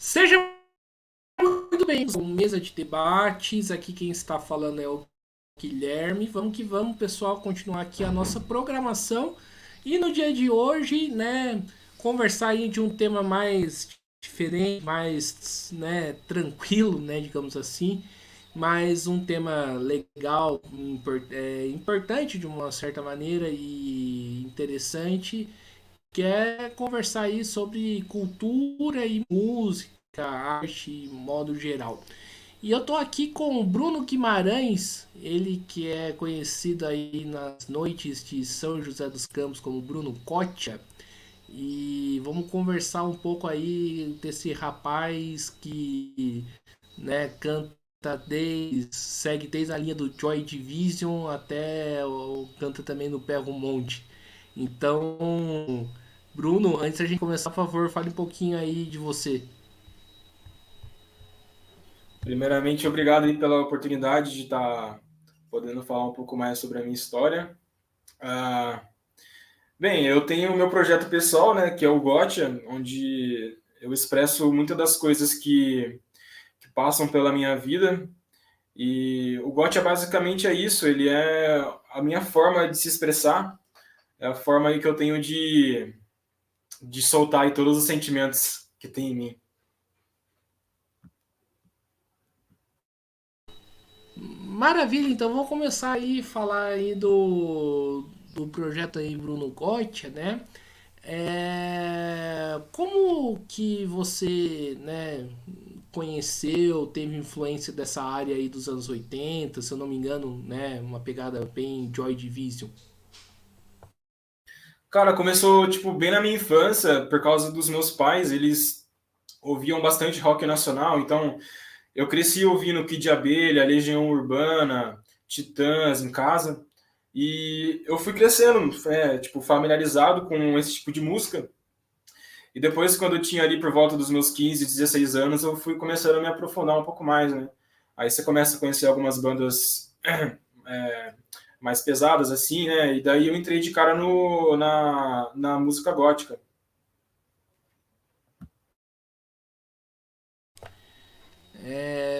Seja muito bem, mesa de debates. Aqui quem está falando é o Guilherme. Vamos que vamos, pessoal, continuar aqui a nossa programação. E no dia de hoje, né, conversar aí de um tema mais diferente, mais, né, tranquilo, né, digamos assim, mas um tema legal, importante de uma certa maneira e interessante, que é conversar aí sobre cultura e música, arte, em modo geral. E eu tô aqui com o Bruno Guimarães, ele que é conhecido aí nas noites de São José dos Campos como Bruno Cotia. E vamos conversar um pouco aí desse rapaz que, né, canta segue desde a linha do Joy Division até canta também no Pé Monte. Então, Bruno, antes da gente começar, por favor, fale um pouquinho aí de você. Primeiramente, obrigado aí pela oportunidade de estar podendo falar um pouco mais sobre a minha história. Ah, bem, eu tenho o meu projeto pessoal, né, que é o Gotcha, onde eu expresso muitas das coisas que passam pela minha vida. E o Gotcha basicamente é isso, ele é a minha forma de se expressar, é a forma aí que eu tenho de soltar aí todos os sentimentos que tem em mim. Maravilha, então vamos começar aí a falar aí do projeto aí Bruno Gotti, né? Como que você, né, conheceu, teve influência dessa área aí dos anos 80, se eu não me engano, né, uma pegada bem Joy Division. Cara, começou, tipo, bem na minha infância, por causa dos meus pais, eles ouviam bastante rock nacional, então eu cresci ouvindo Kid de Abelha, Legião Urbana, Titãs em casa, e eu fui crescendo, tipo, familiarizado com esse tipo de música, e depois, quando eu tinha ali por volta dos meus 15, 16 anos, eu fui começando a me aprofundar um pouco mais, né? Aí você começa a conhecer algumas bandas é, mais pesadas, assim, né? E daí eu entrei de cara na música gótica.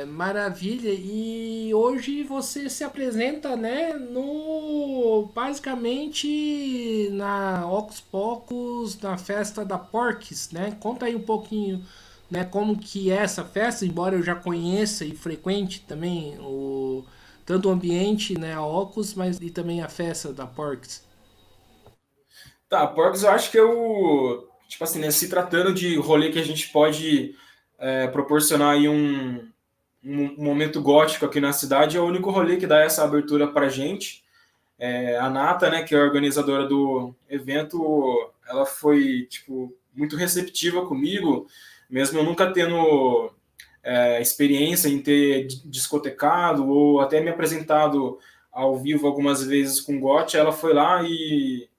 Maravilha. E hoje você se apresenta, né, no basicamente na Ocus Pocus, na festa da Porques, né? Conta aí um pouquinho, né, como que é essa festa, embora eu já conheça e frequente também o tanto o ambiente, né, a Ocus, mas e também a festa da Porques. Tá, Porcos eu acho que eu, tipo assim, né, se tratando de rolê que a gente pode proporcionar aí um momento gótico aqui na cidade, é o único rolê que dá essa abertura pra gente. A Nata, né, que é a organizadora do evento, ela foi, tipo, muito receptiva comigo, mesmo eu nunca tendo experiência em ter discotecado ou até me apresentado ao vivo algumas vezes com Gotti, ela foi lá e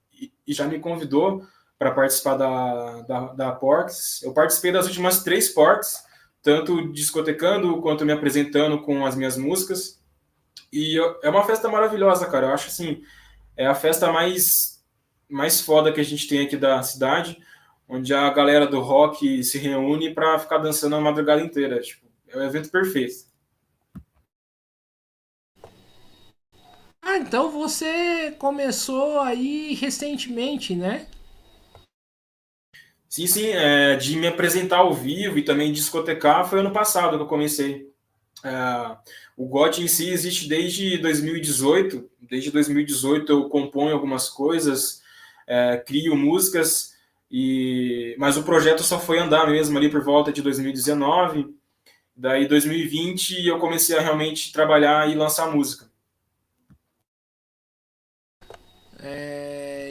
já me convidou para participar da Porks. Eu participei das últimas 3 Porks, tanto discotecando quanto me apresentando com as minhas músicas. E é uma festa maravilhosa, cara. Eu acho assim, é a festa mais foda que a gente tem aqui da cidade, onde a galera do rock se reúne para ficar dançando a madrugada inteira. Tipo, é o evento perfeito. Ah, então você começou aí recentemente, né? Sim, sim, de me apresentar ao vivo e também discotecar foi ano passado que eu comecei. É, o GOT em si existe desde 2018. Desde 2018 eu componho algumas coisas, crio músicas, mas o projeto só foi andar mesmo ali por volta de 2019. Daí 2020 eu comecei a realmente trabalhar e lançar música.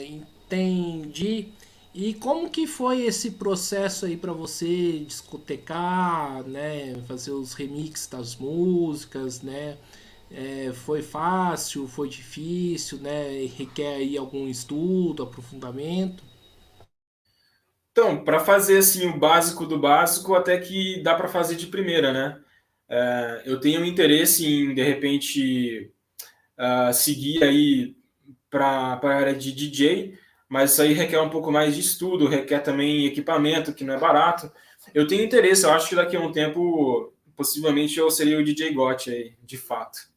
Entendi. E como que foi esse processo aí para você discotecar, né, fazer os remixes das músicas, né? Foi fácil, foi difícil, né? Requer aí algum estudo, aprofundamento? Então, para fazer assim o básico do básico, até que dá para fazer de primeira, né? Eu tenho um interesse em de repente seguir aí para a área de DJ, mas isso aí requer um pouco mais de estudo, requer também equipamento, que não é barato. Eu tenho interesse, eu acho que daqui a um tempo, possivelmente, eu seria o DJ Gotti aí, de fato.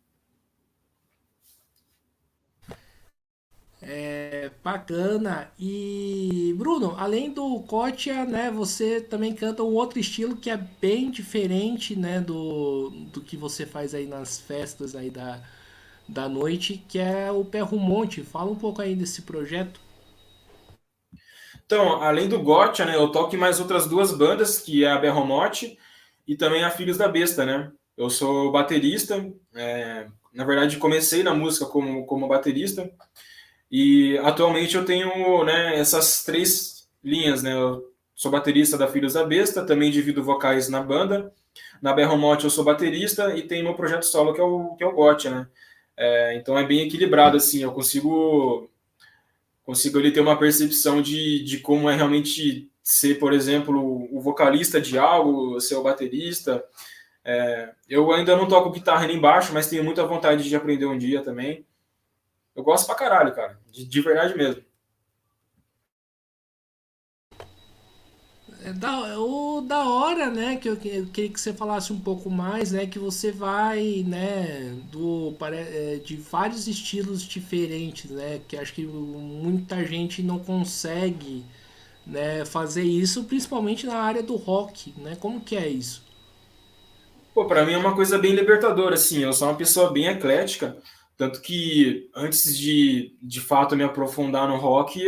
É bacana. E Bruno, além do Kotia, né, você também canta um outro estilo que é bem diferente, né, do que você faz aí nas festas aí da noite, que é o Perro Monte. Fala um pouco aí desse projeto. Então, além do Gotcha, né, eu toco em mais outras duas bandas, que é a Berromote e também a Filhos da Besta, né? Eu sou baterista, na verdade comecei na música como baterista, e atualmente eu tenho, né, essas três linhas, né? Eu sou baterista da Filhos da Besta, também divido vocais na banda. Na Berromote eu sou baterista e tem meu projeto solo que é o Gotcha, né? Então é bem equilibrado, assim, eu consigo ele ter uma percepção de como é realmente ser, por exemplo, o vocalista de algo, ser o baterista. Eu ainda não toco guitarra nem baixo, mas tenho muita vontade de aprender um dia também. Eu gosto pra caralho, cara, de verdade mesmo. O da hora, né, eu queria que você falasse um pouco mais, né, que você vai, né, de vários estilos diferentes, né, que acho que muita gente não consegue, né, fazer isso, principalmente na área do rock, né, como que é isso? Pô, pra mim é uma coisa bem libertadora, assim, eu sou uma pessoa bem eclética, tanto que antes de fato me aprofundar no rock,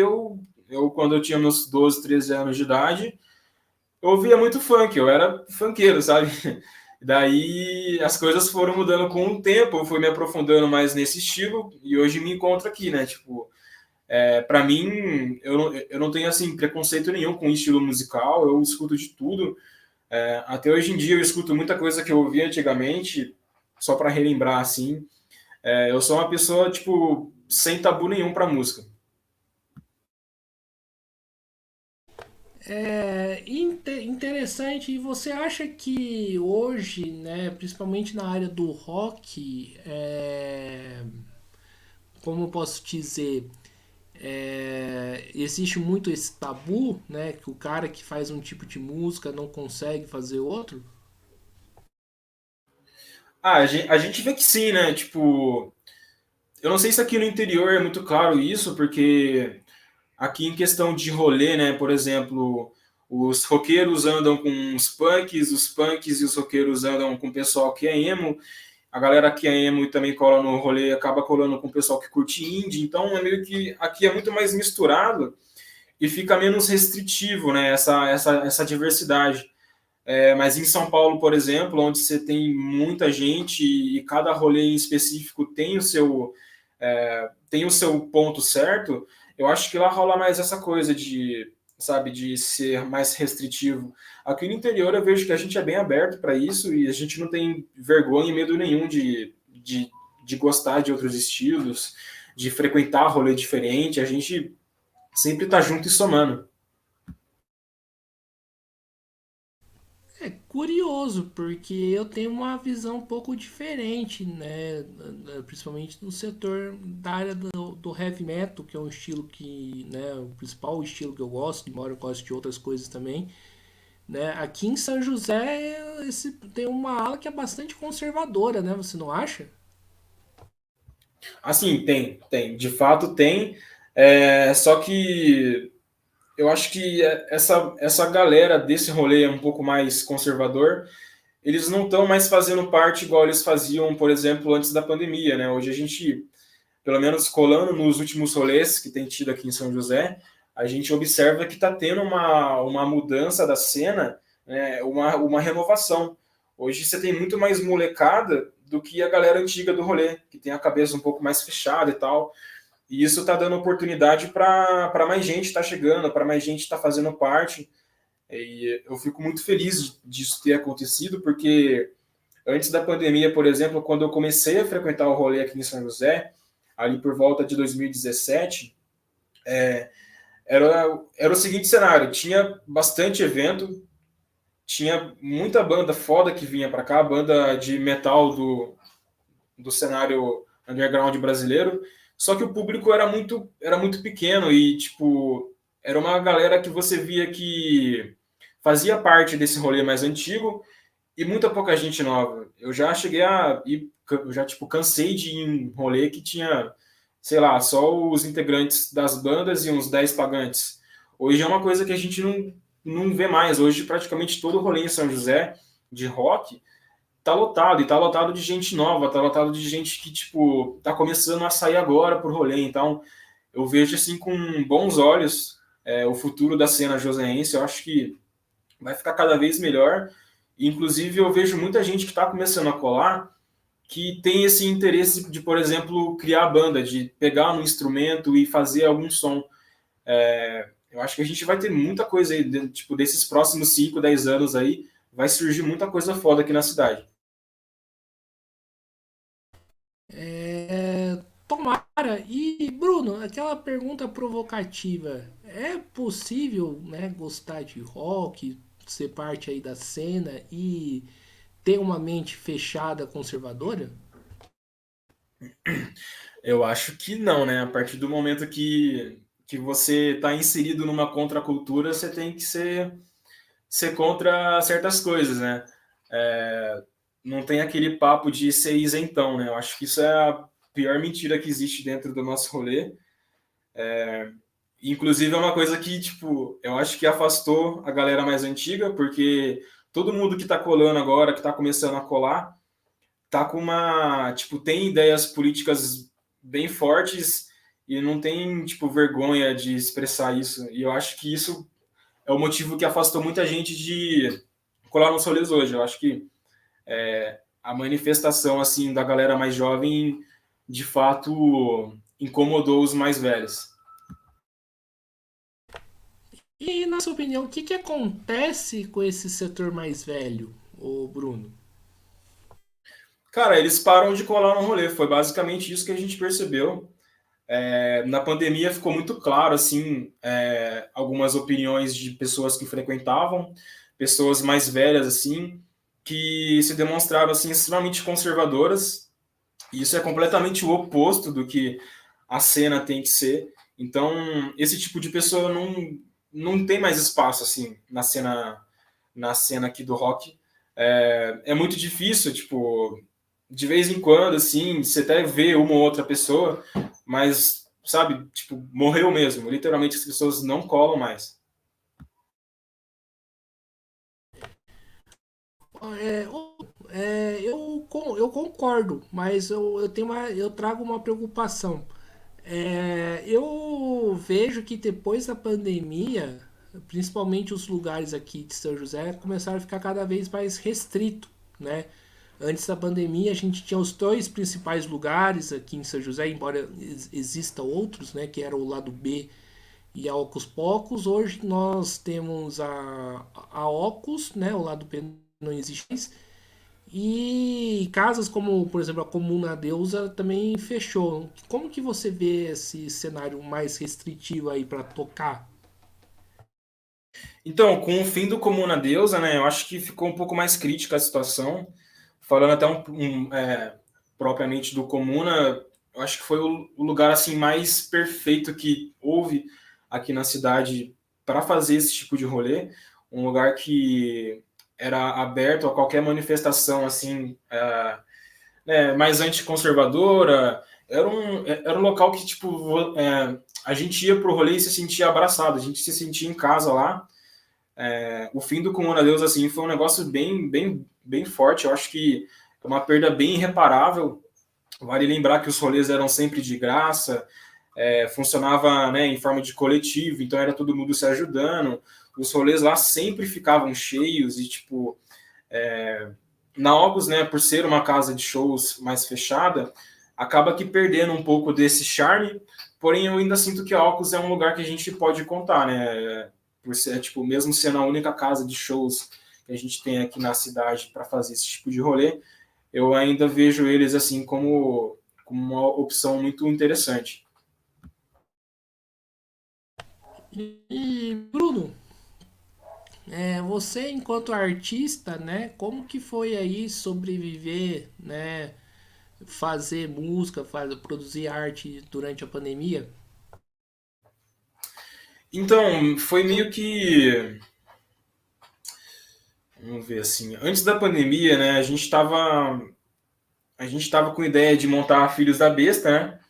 quando eu tinha meus 12, 13 anos de idade, eu ouvia muito funk, eu era funkeiro, sabe? Daí as coisas foram mudando com o tempo, eu fui me aprofundando mais nesse estilo e hoje me encontro aqui, né? Tipo, para mim, eu não tenho assim preconceito nenhum com estilo musical, eu escuto de tudo. Até hoje em dia eu escuto muita coisa que eu ouvia antigamente, só para relembrar assim. Eu sou uma pessoa tipo sem tabu nenhum para música. Interessante. E você acha que hoje, né, principalmente na área do rock, como eu posso dizer, existe muito esse tabu, né, que o cara que faz um tipo de música não consegue fazer outro? A gente vê que sim, né? Tipo, eu não sei se aqui no interior é muito claro isso, porque aqui em questão de rolê, né? Por exemplo, os roqueiros andam com os punks e os roqueiros andam com o pessoal que é emo, a galera que é emo e também cola no rolê acaba colando com o pessoal que curte indie, então é meio que aqui é muito mais misturado e fica menos restritivo, né? Essa diversidade. Mas em São Paulo, por exemplo, onde você tem muita gente e cada rolê em específico tem o seu ponto certo, eu acho que lá rola mais essa coisa de, sabe, de ser mais restritivo. Aqui no interior eu vejo que a gente é bem aberto para isso e a gente não tem vergonha e medo nenhum de gostar de outros estilos, de frequentar rolê diferente, a gente sempre tá junto e somando. É curioso, porque eu tenho uma visão um pouco diferente, né? Principalmente no setor da área do heavy metal, que é um estilo que, né, o principal estilo que eu gosto, embora eu goste de outras coisas também, né? Aqui em São José tem uma ala que é bastante conservadora, né? Você não acha? Assim, tem, de fato tem. Só que eu acho que essa galera desse rolê um pouco mais conservador, eles não estão mais fazendo parte igual eles faziam, por exemplo, antes da pandemia, né? Hoje a gente, pelo menos colando nos últimos rolês que tem tido aqui em São José, a gente observa que está tendo uma mudança da cena, né? Uma renovação. Hoje você tem muito mais molecada do que a galera antiga do rolê, que tem a cabeça um pouco mais fechada e tal. E isso está dando oportunidade para mais gente estar chegando, para mais gente estar fazendo parte. E eu fico muito feliz disso ter acontecido, porque antes da pandemia, por exemplo, quando eu comecei a frequentar o rolê aqui em São José, ali por volta de 2017, era o seguinte cenário: tinha bastante evento, tinha muita banda foda que vinha para cá, banda de metal do cenário underground brasileiro. Só que o público era muito pequeno e, tipo, era uma galera que você via que fazia parte desse rolê mais antigo e muita pouca gente nova. Eu já cheguei a ir, eu já, tipo, cansei de ir em rolê que tinha, sei lá, só os integrantes das bandas e uns 10 pagantes. Hoje é uma coisa que a gente não vê mais. Hoje, praticamente todo rolê em São José de rock tá lotado, e tá lotado de gente nova, tá lotado de gente que, tipo, tá começando a sair agora pro rolê. Então, eu vejo, assim, com bons olhos o futuro da cena joseense. Eu acho que vai ficar cada vez melhor. Inclusive, eu vejo muita gente que está começando a colar que tem esse interesse de, por exemplo, criar banda, de pegar um instrumento e fazer algum som. Eu acho que a gente vai ter muita coisa aí, tipo, desses próximos 5, 10 anos aí, vai surgir muita coisa foda aqui na cidade. Tomara. E, Bruno, aquela pergunta provocativa. É possível, né, gostar de rock, ser parte aí da cena e ter uma mente fechada conservadora? Eu acho que não, né? A partir do momento que você está inserido numa contracultura, você tem que ser contra certas coisas, né? Não tem aquele papo de ser isentão, né? Eu acho que isso é a pior mentira que existe dentro do nosso rolê. Inclusive é uma coisa que, tipo, eu acho que afastou a galera mais antiga, porque todo mundo que tá colando agora, que tá começando a colar, tá com uma, tipo, tem ideias políticas bem fortes e não tem, tipo, vergonha de expressar isso. E eu acho que isso é o motivo que afastou muita gente de colar nos rolês hoje. Eu acho que a manifestação, assim, da galera mais jovem, de fato, incomodou os mais velhos. E, na sua opinião, o que, que acontece com esse setor mais velho, ô Bruno? Cara, eles param de colar no rolê. Foi basicamente isso que a gente percebeu. Na pandemia ficou muito claro, assim, algumas opiniões de pessoas que frequentavam, pessoas mais velhas, assim, que se demonstraram, assim, extremamente conservadoras. E isso é completamente o oposto do que a cena tem que ser. Então, esse tipo de pessoa não tem mais espaço, assim, na cena aqui do rock. É muito difícil, tipo, de vez em quando, assim, você até vê uma ou outra pessoa, mas, sabe, tipo, morreu mesmo. Literalmente as pessoas não colam mais. É, eu concordo, mas eu trago uma preocupação. Eu vejo que depois da pandemia, principalmente os lugares aqui de São José começaram a ficar cada vez mais restrito, né? Antes da pandemia, a gente tinha os dois principais lugares aqui em São José, embora exista outros, né? Que era o lado B e a Ocus Pocos. Hoje nós temos a Ocus, né? O lado B não existe mais. E casas como, por exemplo, a Comuna Deusa também fechou. Como que você vê esse cenário mais restritivo aí para tocar? Então, com o fim do Comuna Deusa, né, eu acho que ficou um pouco mais crítica a situação. Falando até propriamente do Comuna, eu acho que foi o lugar assim mais perfeito que houve aqui na cidade para fazer esse tipo de rolê. Um lugar que era aberto a qualquer manifestação assim, mais anticonservadora. Era um local que tipo a gente ia pro rolê e se sentia abraçado, a gente se sentia em casa lá. O fim do Comuna Deus assim foi um negócio bem forte. Eu acho que é uma perda bem irreparável. Vale lembrar que os rolês eram sempre de graça, funcionava, né, em forma de coletivo, então era todo mundo se ajudando. Os rolês lá sempre ficavam cheios e tipo na Opus, né, por ser uma casa de shows mais fechada, acaba que perdendo um pouco desse charme. Porém, eu ainda sinto que a Opus é um lugar que a gente pode contar, né? Por ser, tipo, mesmo sendo a única casa de shows que a gente tem aqui na cidade para fazer esse tipo de rolê, eu ainda vejo eles assim como uma opção muito interessante. E Bruno, você enquanto artista, né, como que foi aí sobreviver, né, fazer música, produzir arte durante a pandemia? Então, foi meio que, vamos ver assim, antes da pandemia, né, a gente tava com ideia de montar a Filhos da Besta, né?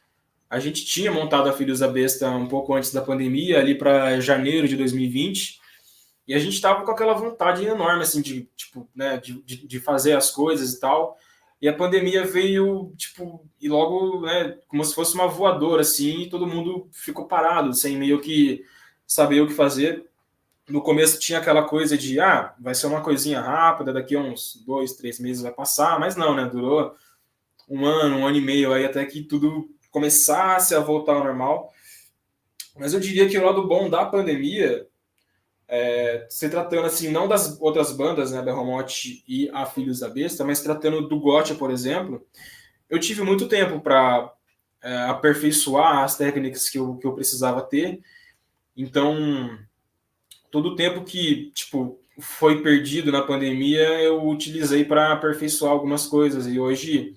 A gente tinha montado a Filhos da Besta um pouco antes da pandemia, ali para janeiro de 2020, e a gente tava com aquela vontade enorme, assim, de, tipo, né, de fazer as coisas e tal. E a pandemia veio, tipo, e logo, né, como se fosse uma voadora, assim, e todo mundo ficou parado, sem meio que saber o que fazer. No começo tinha aquela coisa de, vai ser uma coisinha rápida, daqui a uns 2, 3 meses vai passar, mas não, né, durou um ano e meio aí até que tudo começasse a voltar ao normal. Mas eu diria que o lado bom da pandemia, se tratando assim, não das outras bandas, né, Berromote e a Filhos da Besta, mas tratando do Gotcha, por exemplo, eu tive muito tempo para aperfeiçoar as técnicas que eu precisava ter. Então, todo o tempo que, tipo, foi perdido na pandemia, eu utilizei para aperfeiçoar algumas coisas. E hoje,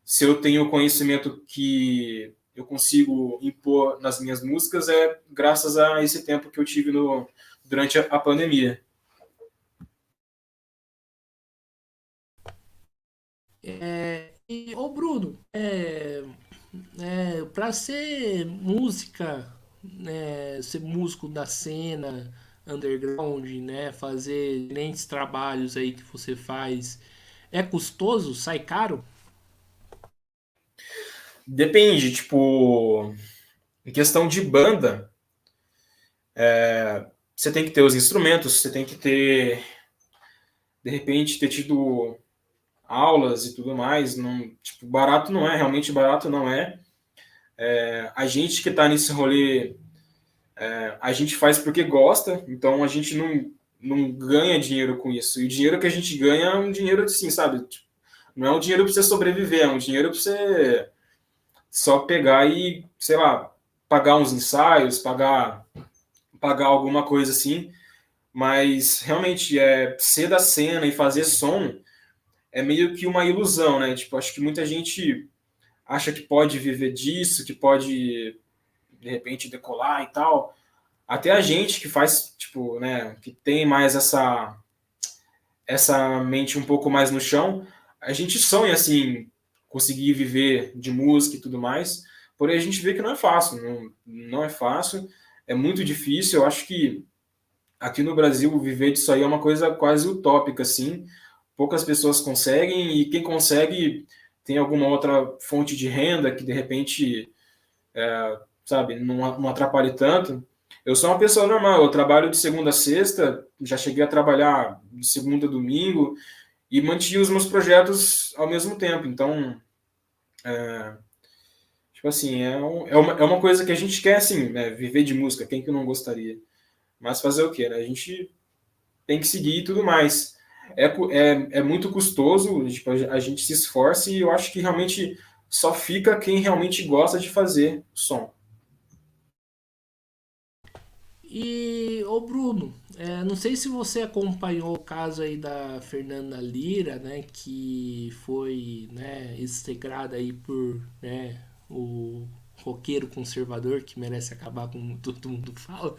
se eu tenho conhecimento que eu consigo impor nas minhas músicas, é graças a esse tempo que eu tive durante a pandemia. E, ô Bruno, para ser música, né, ser músico da cena underground, né, fazer diferentes trabalhos aí que você faz, é custoso? Sai caro? Depende, tipo, em questão de banda, você tem que ter os instrumentos, você tem que ter, de repente, ter tido aulas e tudo mais. Não, tipo, barato não é, realmente barato não é. A gente que está nesse rolê, a gente faz porque gosta, então a gente não ganha dinheiro com isso. E o dinheiro que a gente ganha é um dinheiro assim, sabe? Tipo, não é um dinheiro para você sobreviver, é um dinheiro para você só pegar e, sei lá, pagar uns ensaios, pagar alguma coisa assim. Mas realmente ser da cena e fazer som é meio que uma ilusão, né? Tipo, acho que muita gente acha que pode viver disso, que pode de repente decolar e tal. Até a gente que faz, tipo, né, que tem mais essa mente um pouco mais no chão, a gente sonha assim conseguir viver de música e tudo mais. Porém a gente vê que não é fácil, não é fácil, é muito difícil. Eu acho que aqui no Brasil viver disso aí é uma coisa quase utópica assim. Poucas pessoas conseguem e quem consegue tem alguma outra fonte de renda que de repente, sabe, não atrapalhe tanto. Eu sou uma pessoa normal, eu trabalho de segunda a sexta, já cheguei a trabalhar de segunda a domingo e mantinha os meus projetos ao mesmo tempo. Então, tipo assim, é uma coisa que a gente quer, assim, né, viver de música, quem que não gostaria? Mas fazer o quê, né? A gente tem que seguir e tudo mais. É muito custoso, tipo, a gente se esforça e eu acho que realmente só fica quem realmente gosta de fazer som. E, ô Bruno, não sei se você acompanhou o caso aí da Fernanda Lira, né, que foi, né, execrada aí por, né, o roqueiro conservador que merece acabar com todo mundo fala.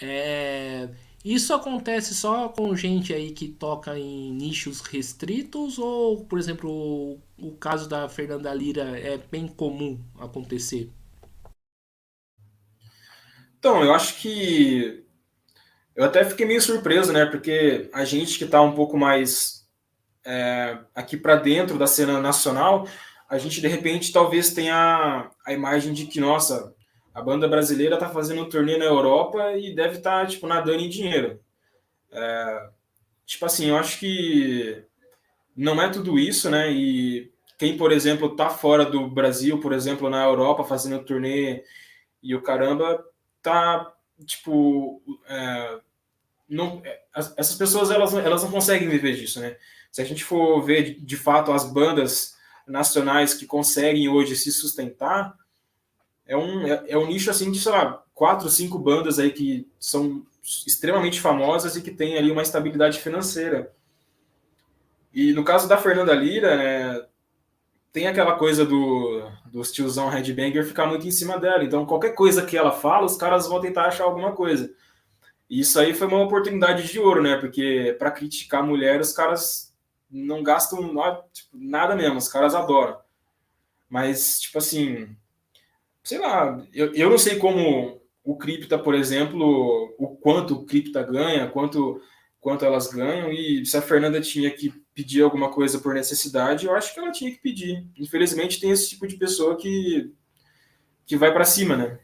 É, isso acontece só com gente aí que toca em nichos restritos ou, por exemplo, o caso da Fernanda Lira é bem comum acontecer? Então, eu acho que eu até fiquei meio surpreso, né? Porque a gente que está um pouco mais aqui para dentro da cena nacional, a gente de repente talvez tenha a imagem de que, nossa, a banda brasileira está fazendo um turnê na Europa e deve estar, tipo, nadando em dinheiro. Tipo assim, eu acho que não é tudo isso, né? E quem, por exemplo, está fora do Brasil, por exemplo, na Europa, fazendo turnê e o caramba, tá, tipo, não, essas pessoas elas não conseguem viver disso, né? Se a gente for ver de fato as bandas nacionais que conseguem hoje se sustentar, é um nicho assim de, sei lá, 4, 5 bandas aí que são extremamente famosas e que tem ali uma estabilidade financeira. E no caso da Fernanda Lira, né, tem aquela coisa do tiozão headbanger ficar muito em cima dela. Então, qualquer coisa que ela fala, os caras vão tentar achar alguma coisa. E isso aí foi uma oportunidade de ouro, né? Porque para criticar a mulher, os caras não gastam tipo, nada mesmo, os caras adoram. Mas, tipo assim, sei lá, eu não sei como o Cripta, por exemplo, o quanto o Cripta ganha, quanto elas ganham, e se a Fernanda tinha que pedir alguma coisa por necessidade, eu acho que ela tinha que pedir. Infelizmente tem esse tipo de pessoa que vai para cima, né?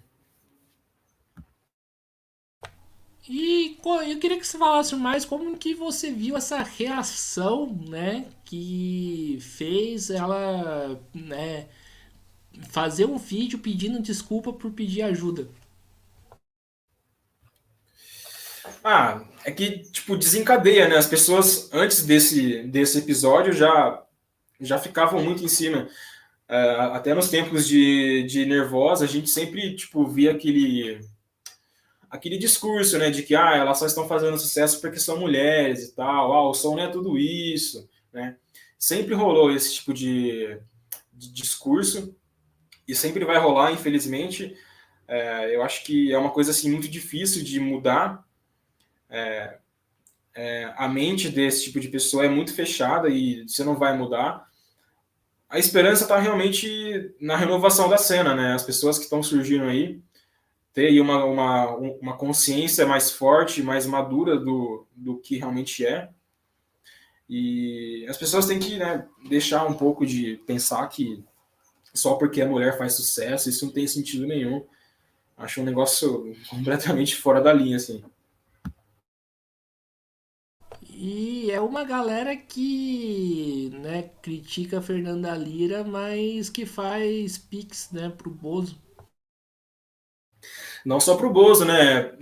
E eu queria que você falasse mais como que você viu essa reação, né, que fez ela, né, fazer um vídeo pedindo desculpa por pedir ajuda. Ah, é que, tipo, desencadeia, né? As pessoas, antes desse episódio, já ficavam muito em cima. Até nos tempos de Nervosa, a gente sempre, tipo, via aquele discurso, né, de que elas só estão fazendo sucesso porque são mulheres e tal, o som não é tudo isso, né? Sempre rolou esse tipo de discurso e sempre vai rolar, infelizmente. Eu acho que é uma coisa assim muito difícil de mudar. A mente desse tipo de pessoa é muito fechada e você não vai mudar. A esperança está realmente na renovação da cena, né? As pessoas que estão surgindo aí ter aí uma consciência mais forte, mais madura do que realmente é. E as pessoas têm que, né, deixar um pouco de pensar que só porque a mulher faz sucesso, isso não tem sentido nenhum. Acho um negócio completamente fora da linha, assim. E é uma galera que, né, critica a Fernanda Lira, mas que faz pix, né, pro Bozo. Não só pro Bozo, né?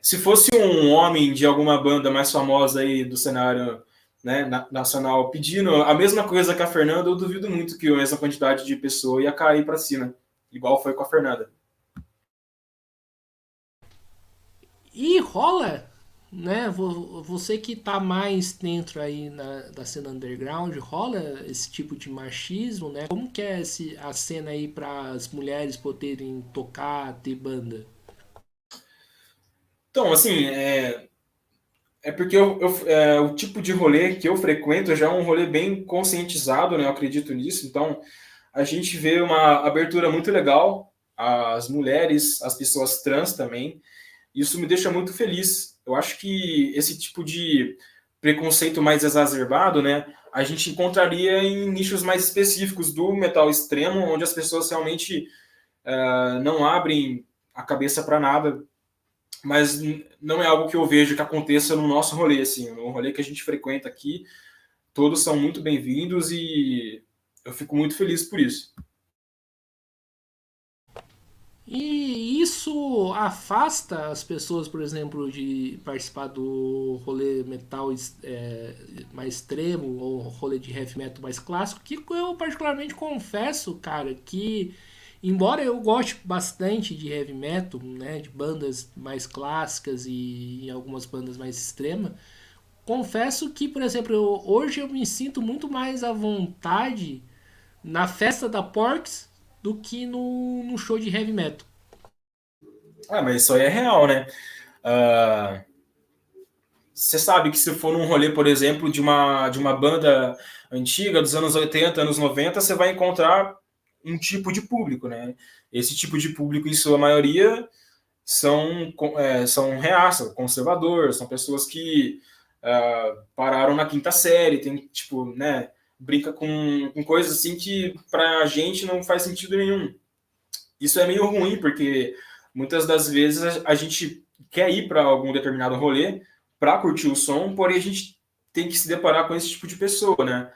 Se fosse um homem de alguma banda mais famosa aí do cenário, né, nacional pedindo a mesma coisa que a Fernanda, eu duvido muito que essa quantidade de pessoa ia cair para cima, igual foi com a Fernanda. E rola, né? Você que tá mais dentro aí da cena underground, rola esse tipo de machismo, né? Como que é a cena aí para as mulheres poderem tocar, ter banda? Então, assim, é porque o tipo de rolê que eu frequento já é um rolê bem conscientizado, né? Eu acredito nisso. Então, a gente vê uma abertura muito legal às mulheres, às pessoas trans também. Isso me deixa muito feliz. Eu acho que esse tipo de preconceito mais exacerbado, né? A gente encontraria em nichos mais específicos do metal extremo, onde as pessoas realmente não abrem a cabeça para nada, mas não é algo que eu vejo que aconteça no nosso rolê, assim, no rolê que a gente frequenta aqui, todos são muito bem-vindos e eu fico muito feliz por isso. E isso afasta as pessoas, por exemplo, de participar do rolê metal mais extremo ou rolê de heavy metal mais clássico, que eu particularmente confesso, cara, que embora eu goste bastante de heavy metal, né, de bandas mais clássicas e algumas bandas mais extremas, confesso que, por exemplo, hoje eu me sinto muito mais à vontade na festa da Porks do que no show de heavy metal. Mas isso aí é real, né? Uh, Você sabe que se for num rolê, por exemplo, de uma banda antiga, dos anos 80, anos 90, você vai encontrar um tipo de público, né? Esse tipo de público, em sua maioria, são reaça, conservador, são pessoas que pararam na quinta série, tem, tipo, né, brinca com coisas assim que pra gente não faz sentido nenhum. Isso é meio ruim, porque muitas das vezes a gente quer ir para algum determinado rolê para curtir o som, porém a gente tem que se deparar com esse tipo de pessoa, né?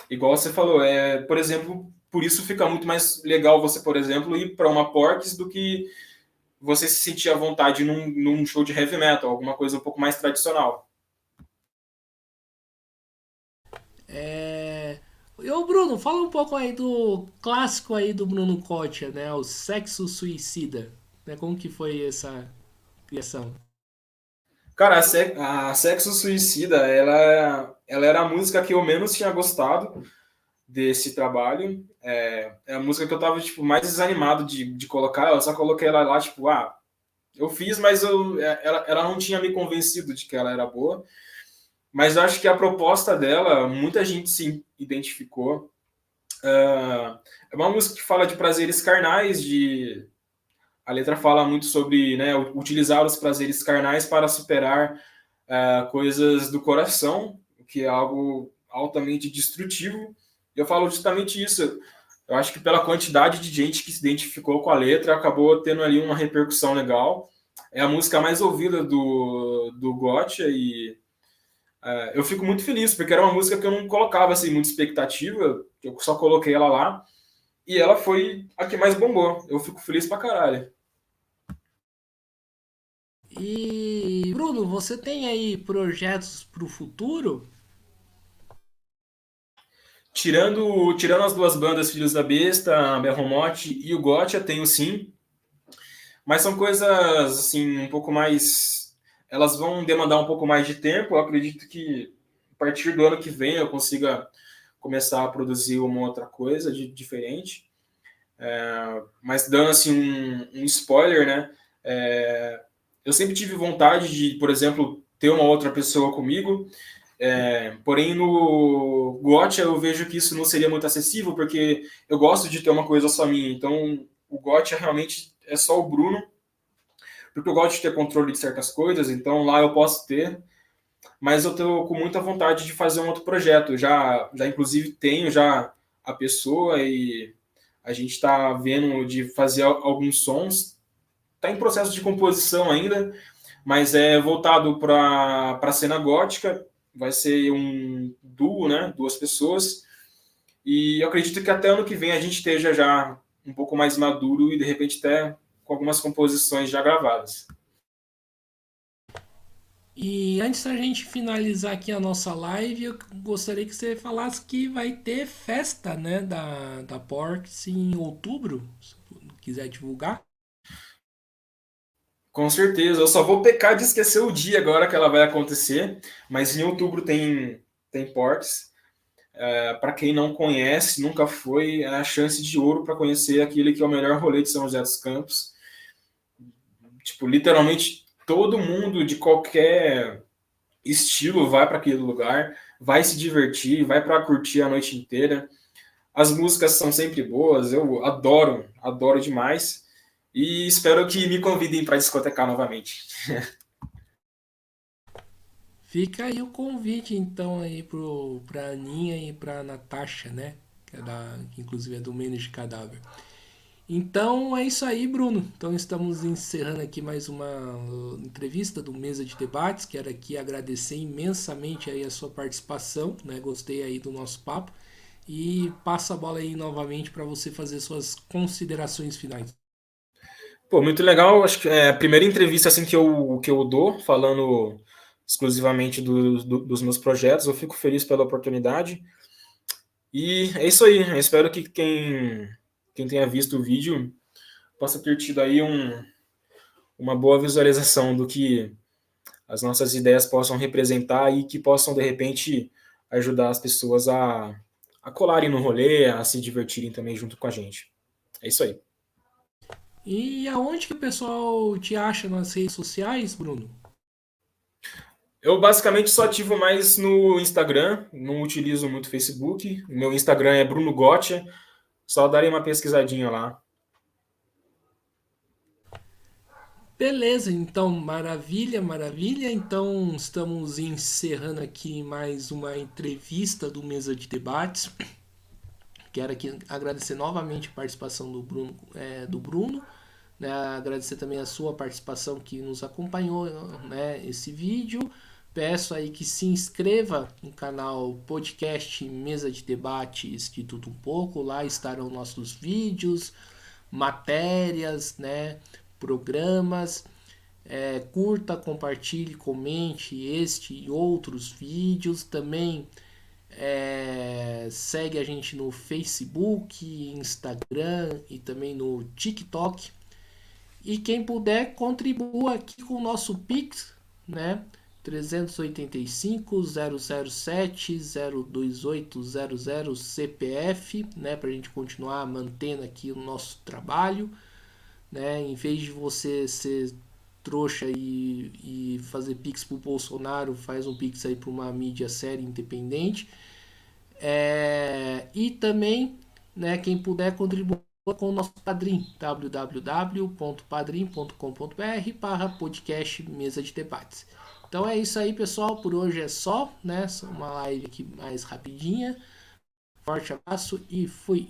Igual você falou, por exemplo, por isso fica muito mais legal você, por exemplo, ir para uma Porks do que você se sentir à vontade num show de heavy metal, alguma coisa um pouco mais tradicional. É... Ô Bruno, fala um pouco aí do clássico aí do Bruno Cotia, né? O Sexo Suicida. Né? Como que foi essa criação? Cara, a Sexo Suicida, ela era a música que eu menos tinha gostado desse trabalho. É a música que eu tava, tipo, mais desanimado de colocar. Eu só coloquei ela lá, tipo, eu fiz, mas ela não tinha me convencido de que ela era boa. Mas eu acho que a proposta dela, muita gente se identificou. É uma música que fala de prazeres carnais, a letra fala muito sobre, né, utilizar os prazeres carnais para superar coisas do coração, o que é algo altamente destrutivo. Eu falo justamente isso. Eu acho que pela quantidade de gente que se identificou com a letra, acabou tendo ali uma repercussão legal. É a música mais ouvida do Gotcha e eu fico muito feliz, porque era uma música que eu não colocava assim, muita expectativa, eu só coloquei ela lá e ela foi a que mais bombou. Eu fico feliz pra caralho. E Bruno, você tem aí projetos para o futuro? Tirando as duas bandas Filhos da Besta, a Berromote e o Gotcha, tenho sim, mas são coisas assim um pouco mais, elas vão demandar um pouco mais de tempo. Eu acredito que a partir do ano que vem eu consiga começar a produzir uma outra coisa diferente. Mas dando assim um spoiler, né? Eu sempre tive vontade de, por exemplo, ter uma outra pessoa comigo. Porém, no Gotcha eu vejo que isso não seria muito acessível, porque eu gosto de ter uma coisa só minha. Então, o Gotcha realmente é só o Bruno, porque eu gosto de ter controle de certas coisas, então lá eu posso ter, mas eu estou com muita vontade de fazer um outro projeto. Já inclusive tenho já a pessoa e a gente está vendo de fazer alguns sons. Está em processo de composição ainda, mas é voltado para a cena gótica. Vai ser um duo, né? Duas pessoas. E eu acredito que até ano que vem a gente esteja já um pouco mais maduro e de repente até com algumas composições já gravadas. E antes da gente finalizar aqui a nossa live, eu gostaria que você falasse que vai ter festa, né, da Porks em outubro, se quiser divulgar. Com certeza, eu só vou pecar de esquecer o dia agora que ela vai acontecer, mas em outubro tem Porks. Para quem não conhece, nunca foi, é a chance de ouro para conhecer aquele que é o melhor rolê de São José dos Campos. Tipo, literalmente todo mundo de qualquer estilo vai para aquele lugar, vai se divertir, vai para curtir a noite inteira. As músicas são sempre boas, eu adoro, adoro demais. E espero que me convidem para discotecar novamente. Fica aí o convite então aí pra Aninha e pra Natasha, né? Que inclusive é do Menos de Cadáver. Então é isso aí, Bruno. Então estamos encerrando aqui mais uma entrevista do Mesa de Debates. Quero aqui agradecer imensamente aí a sua participação, né? Gostei aí do nosso papo e passo a bola aí novamente para você fazer suas considerações finais. Pô, muito legal. Acho que é a primeira entrevista assim que eu dou, falando exclusivamente dos meus projetos. Eu fico feliz pela oportunidade. E é isso aí. Eu espero que quem tenha visto o vídeo possa ter tido aí uma boa visualização do que as nossas ideias possam representar e que possam, de repente, ajudar as pessoas a colarem no rolê, a se divertirem também junto com a gente. É isso aí. E aonde que o pessoal te acha nas redes sociais, Bruno? Eu basicamente só ativo mais no Instagram, não utilizo muito o Facebook. O meu Instagram é Bruno Gotcha, só darei uma pesquisadinha lá. Beleza, então maravilha, maravilha. Então estamos encerrando aqui mais uma entrevista do Mesa de Debates. Quero aqui agradecer novamente a participação do Bruno, né? Agradecer também a sua participação que nos acompanhou, né, esse vídeo. Peço aí que se inscreva no canal podcast Mesa de Debates de Tudo Um Pouco. Lá estarão nossos vídeos, matérias, né, programas. Curta, compartilhe, comente este e outros vídeos. Também segue a gente no Facebook, Instagram e também no TikTok. E quem puder, contribua aqui com o nosso Pix, né? 385 007 02800 CPF, né, para a gente continuar mantendo aqui o nosso trabalho, né, em vez de você ser trouxa e fazer pix pro Bolsonaro, faz um pix aí para uma mídia séria independente. E também, né, quem puder contribuir com o nosso Padrim, www.padrim.com.br/podcast Mesa de Debates. Então é isso aí, pessoal. Por hoje é só, né? Uma live aqui mais rapidinha. Forte abraço e fui!